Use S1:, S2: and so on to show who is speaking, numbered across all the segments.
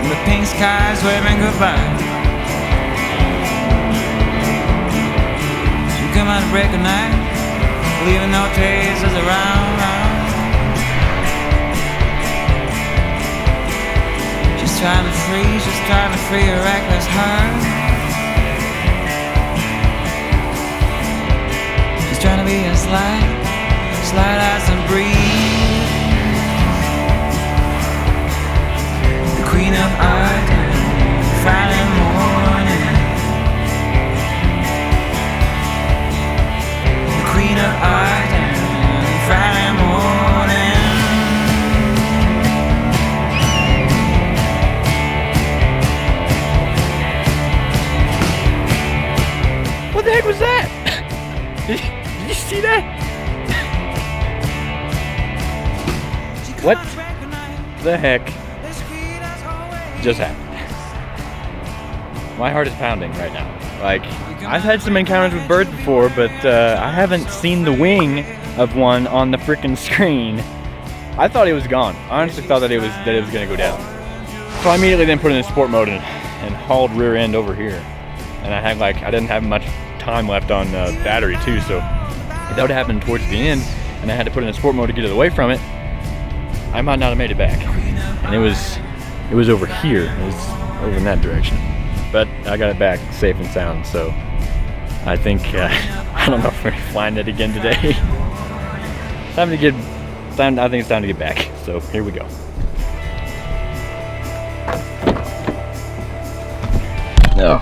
S1: the pink skies waving goodbye. She come out to break of night, leaving no traces around. She's trying to free a reckless heart. She's trying to be as light as a breeze. The queen of art, Friday morning. The queen of art, Friday morning.
S2: What the heck was that? Did you see that? What the heck just happened? My heart is pounding right now. Like, I've had some encounters with birds before, but I haven't seen the wing of one on the frickin' screen. I thought it was gone. I honestly thought that it was gonna go down. So I immediately then put it in sport mode and hauled rear end over here. And I didn't have much time left on battery too, so if that would happen towards the end and I had to put it in sport mode to get it away from it, I might not have made it back. And it was over here. It was over in that direction. But I got it back safe and sound, so I think I don't know if we're flying it again today. I think it's time to get back. So here we go. Oh.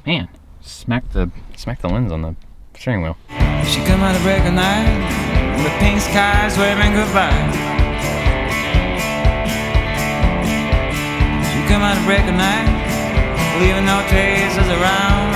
S2: Man, smack the lens on the steering wheel.
S1: She come out to break a night, the pink skies waving goodbye. She come out to break a night, leaving no traces around.